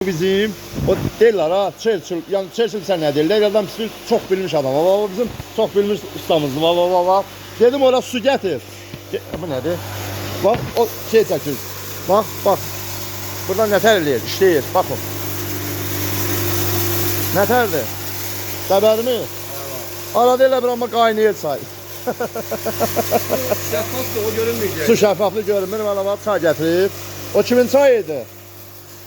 Bizim o deyirlər ha, Churchill, yani Churchill sən nə deyirlər? Adam çox bilmiş adam. O bizim çox bilmiş ustamızdır. Dedim ora su gətir. Bu nədir? Bax o şey çəkir. Bax. Buradan nətər eləyir, işləyir. Baxın. Nətərdir? Dəbərmi? Arada elə bir amma qaynayır çay. Şəffafdır, o görünməyəcək. Su şəffaflı görünmür. Mənə bax çay gətirib. O kimin çayıydı?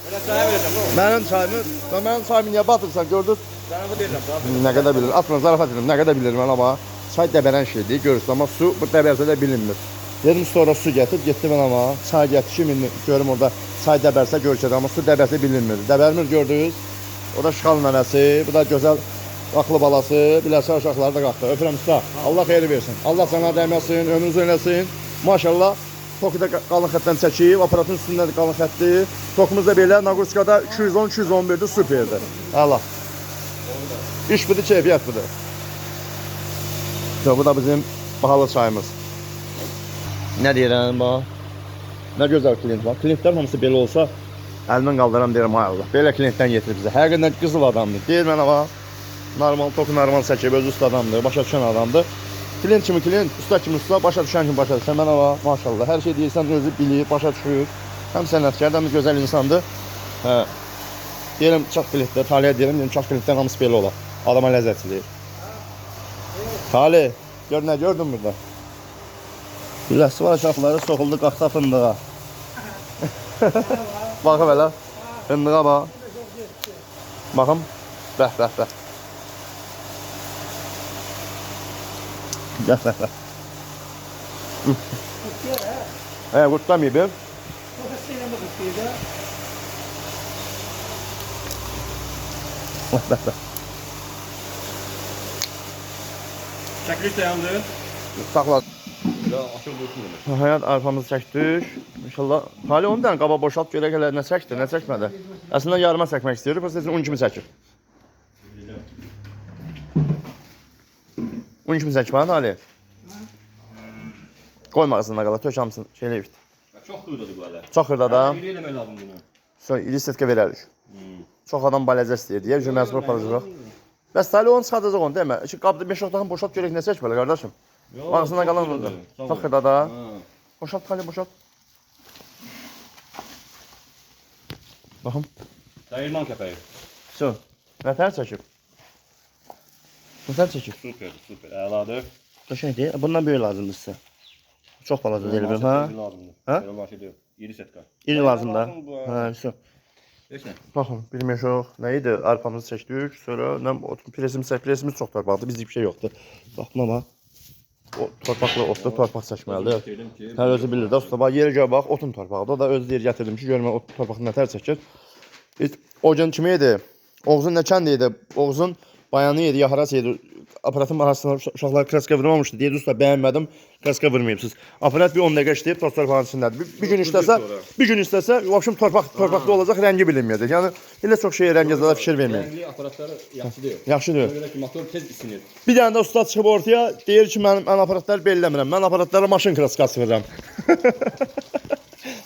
Belə çaya verəcəm, o. Mənim çayımı niyə batırsan, gördün? Sənə də verirəm, Nə qədər bilir? Atma, zarafat edim. Nə qədər bilirəm mən amma. Çay dəbərən şeydir, görürsün. Amma su bu dəbərsə də bilinmir. Dedim sonra su gətir, getdi mən amma. Çay gətir, kimin görüm orada çay dəbərsə görüşəcək. Amma su dəbərsə bilinmir. Dəbərmir gördünüz. O da şıxal nənəsi, bu da gözəl aklı balası. Bilərsə uşaqları da qalxdı. Öpürəm usta. Allah xeyri versin. Allah sana dəyməsin, ömrünüz oynasın. Maşallah. Tokuda qalın xətdən çəkib, aparatın üstündə də qalın xətdir. Tokumuz da belə, Naqurskada 210-211'dir, süperdir. Allah. İş budur, keyfiyyət budur. Bu da bizim bahalı çayımız. Nə deyirəm, bax. Nə gözəl klient var. Klientlər hamısı belə olsa, əlimdən qaldıram deyirəm, ay Allah. Belə klientdən getir bizə. Həqiqətən qızıl adamdır. Deyir mənə bax. Normal, toku normal çəkib, özü usta adamdır, başa düşən adamdır. Klient kimi klient, usta kimi usta, başa düşən kimi başa düşən. Mənə bax, maşallah. Hər şey deyirsən, özü bilir, başa düşür. Həm sənətkar, həm gözəl insandır. Hə. Deyirəm, çox klientlər, Taliyə deyirəm, çox klientlər hamısı belə olar. Adama ləzzət verir. Tali, gör nə gördün burada? Biləsi var uşaqları soxuldu qaxta fındığa. Baxım elə, fındığa bax. Baxım, bəh. Bəh. Qurtlamayıb. Bəh. Çəkiliş dayandı. Saxla. Ya, açıq dursun. Həyat arpamızı çəkdik. İnşallah. Tali onu da qaba boşalt görək elə nə çəkdi, nə çəkmədi. Əslində yarıma çəkmək istəyirdi, prosta un kimi çəkir. Un kimi çəkmədi Tali. Qoyma ağzına qala, tök hamısını şeyləyib. Çox xırdadır bu hələ. Çox xırda da. İri eləmək lazım bunu. Sonra iri setka verərik. Çox adam baləcə istəyir deyə cümləsi aparacaq. Bəs Tali onu çıxardacaq onu demə. Qabda 5 otaqın boşalt görək nə çək belə qardaşım. Ağzına qalan oldu. Çox xırda da. Boşalt Tali, boşalt. Baxım. Dəyirman kəpəyi. Su. Nətər çəkib? Nətər çəkib? Super. Əladır. Qəşəngdir. Bundan böyük lazımdır sizə. Çox balaca deyil bir, ha? Hə? Belə başı deyil. İri setka. İri lazım da. Hə, su. Heç nə. Baxın, bilmiyorum nə idi? Arpamızı çəkdik. Sonra presimiz çox torpaqdır. Bizlik bir şey yoxdur. Baxma bax. O torpaqlı otlu torpaq çəkməlidir. Hər özü bilir də usta. Bax yerə gəl bax, otun torpağıdır. O da öz deyir gətirdim ki, görmə o torpaqı nətər çəkir. O gün kimi idi? Oğuzun nə kənd idi? Oğuzun bayanı idi, yaxarası idi. Aparatın arasında uşaqlar kraska vurmamışdı. Deyirdi usta bəyənmədim, kraska vurmayıbsınız. Aparat bir 10 dəqiqə işləyib toz torpağın içindədir. Bir gün istəsə, vəbşim torpaqda olacaq, rəngi bilinməyəcək. Yəni elə çox şey rəngəzlərə fikir verməyin. Rəngli aparatları yaxşı deyil. Yaxşı deyil. Ona görə ki, motor tez isinir. Bir dənə də usta çıxıb ortaya deyir ki, mən aparatları belləmirəm. Mən aparatlara maşın kraskası vururam.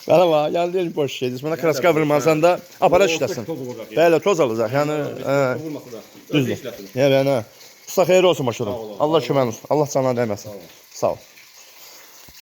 Bəli bax, yəni deyir boş şeydir. Mənə kraska vurmasan da aparat işləsin. Bəli, toz alacaq. Yəni düzdür. Yəni usta xeyir olsun başladım. Allah kömək olsun. Allah sana dəyməsin. Sağ ol.